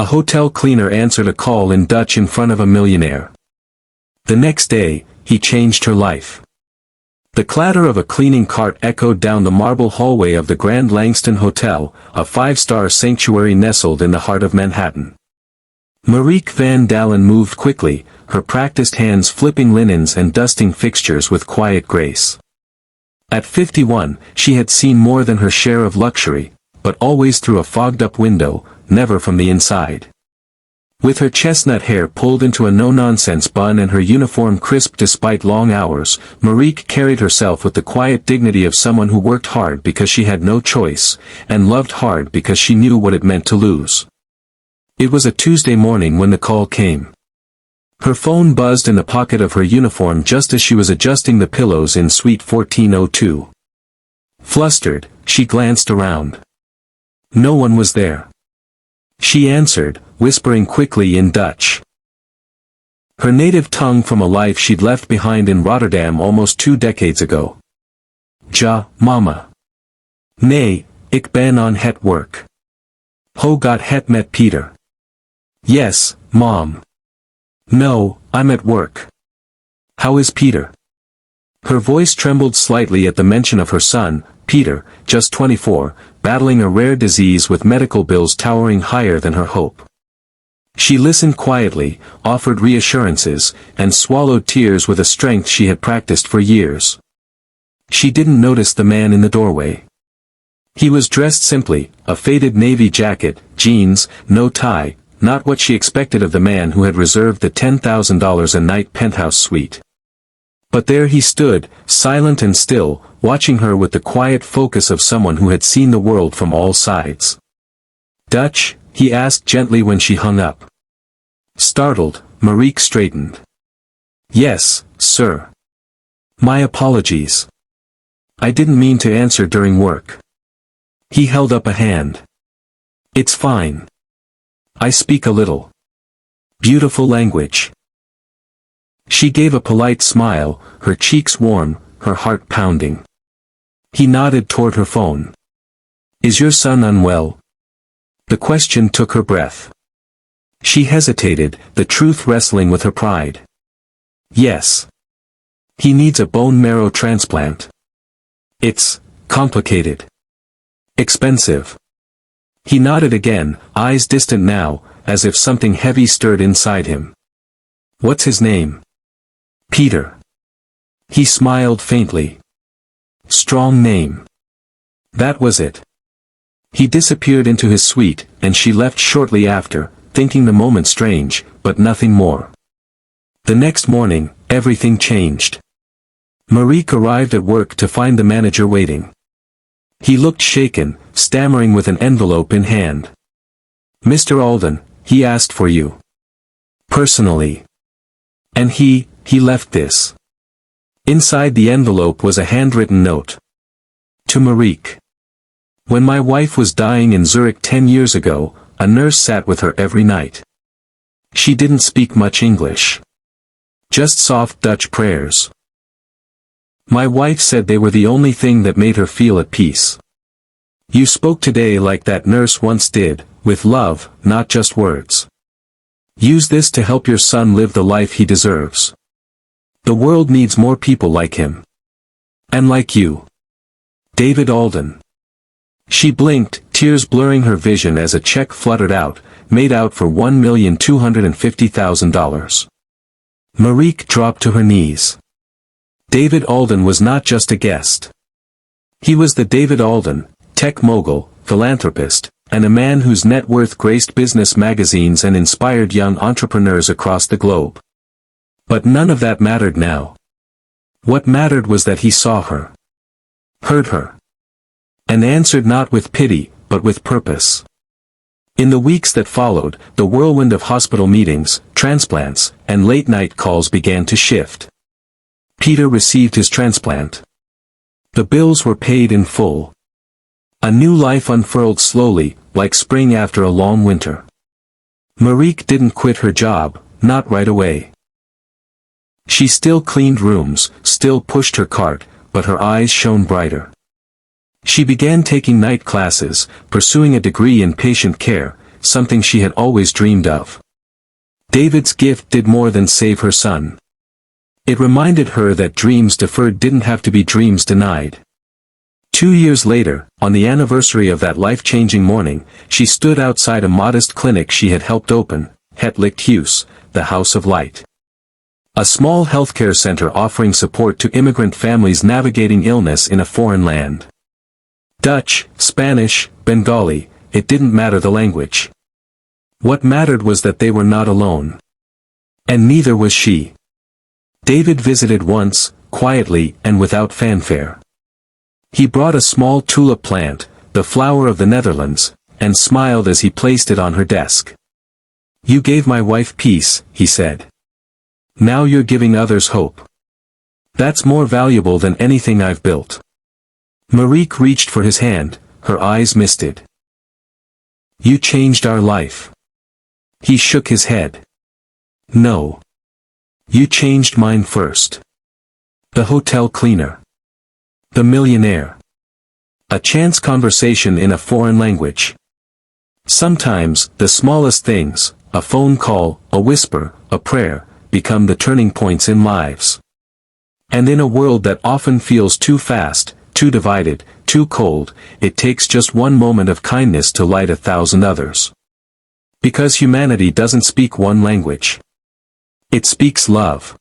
A hotel cleaner answered a call in Dutch in front of a millionaire. The next day, he changed her life. The clatter of a cleaning cart echoed down the marble hallway of the Grand Langston Hotel, a five-star sanctuary nestled in the heart of Manhattan. Marieke van Dalen moved quickly, her practiced hands flipping linens and dusting fixtures with quiet grace. At 51, she had seen more than her share of luxury, but always through a fogged-up window, never from the inside. With her chestnut hair pulled into a no-nonsense bun and her uniform crisp despite long hours, Marieke carried herself with the quiet dignity of someone who worked hard because she had no choice, and loved hard because she knew what it meant to lose. It was a Tuesday morning when the call came. Her phone buzzed in the pocket of her uniform just as she was adjusting the pillows in Suite 1402. Flustered, she glanced around. No one was there. She answered, whispering quickly in Dutch. Her native tongue from a life she'd left behind in Rotterdam almost 2 decades ago. Ja, mama. Nee, ik ben aan het werk. Hoe gaat het met Peter? Yes, Mom. No, I'm at work. How is Peter? Her voice trembled slightly at the mention of her son, Peter, just 24, battling a rare disease with medical bills towering higher than her hope. She listened quietly, offered reassurances, and swallowed tears with a strength she had practiced for years. She didn't notice the man in the doorway. He was dressed simply, a faded navy jacket, jeans, no tie, not what she expected of the man who had reserved the $10,000 a night penthouse suite. But there he stood, silent and still, watching her with the quiet focus of someone who had seen the world from all sides. Dutch? He asked gently when she hung up. Startled, Marieke straightened. Yes, sir. My apologies. I didn't mean to answer during work. He held up a hand. It's fine. I speak a little. Beautiful language. She gave a polite smile, her cheeks warm, her heart pounding. He nodded toward her phone. Is your son unwell? The question took her breath. She hesitated, the truth wrestling with her pride. Yes. He needs a bone marrow transplant. It's complicated. Expensive. He nodded again, eyes distant now, as if something heavy stirred inside him. What's his name? Peter. He smiled faintly. Strong name. That was it. He disappeared into his suite, and she left shortly after, thinking the moment strange, but nothing more. The next morning, everything changed. Marieke arrived at work to find the manager waiting. He looked shaken, stammering with an envelope in hand. Mr. Alden, he asked for you. Personally. And he left this. Inside the envelope was a handwritten note. To Marieke. When my wife was dying in Zurich 10 years ago, a nurse sat with her every night. She didn't speak much English. Just soft Dutch prayers. My wife said they were the only thing that made her feel at peace. You spoke today like that nurse once did, with love, not just words. Use this to help your son live the life he deserves. The world needs more people like him. And like you. David Alden. She blinked, tears blurring her vision as a check fluttered out, made out for $1,250,000. Marieke dropped to her knees. David Alden was not just a guest. He was the David Alden, tech mogul, philanthropist, and a man whose net worth graced business magazines and inspired young entrepreneurs across the globe. But none of that mattered now. What mattered was that he saw her. Heard her. And answered not with pity, but with purpose. In the weeks that followed, the whirlwind of hospital meetings, transplants, and late-night calls began to shift. Peter received his transplant. The bills were paid in full. A new life unfurled slowly, like spring after a long winter. Marieke didn't quit her job, not right away. She still cleaned rooms, still pushed her cart, but her eyes shone brighter. She began taking night classes, pursuing a degree in patient care, something she had always dreamed of. David's gift did more than save her son. It reminded her that dreams deferred didn't have to be dreams denied. 2 years later, on the anniversary of that life-changing morning, she stood outside a modest clinic she had helped open, Het Licht Huis, the House of Light. A small healthcare center offering support to immigrant families navigating illness in a foreign land. Dutch, Spanish, Bengali, it didn't matter the language. What mattered was that they were not alone. And neither was she. David visited once, quietly and without fanfare. He brought a small tulip plant, the flower of the Netherlands, and smiled as he placed it on her desk. "You gave my wife peace," he said. "Now you're giving others hope. That's more valuable than anything I've built." Marique reached for his hand, her eyes misted. "You changed our life." He shook his head. "No. You changed mine first." The hotel cleaner. The millionaire. A chance conversation in a foreign language. Sometimes, the smallest things, a phone call, a whisper, a prayer, become the turning points in lives. And in a world that often feels too fast, too divided, too cold, it takes just one moment of kindness to light 1,000 others. Because humanity doesn't speak one language. It speaks love.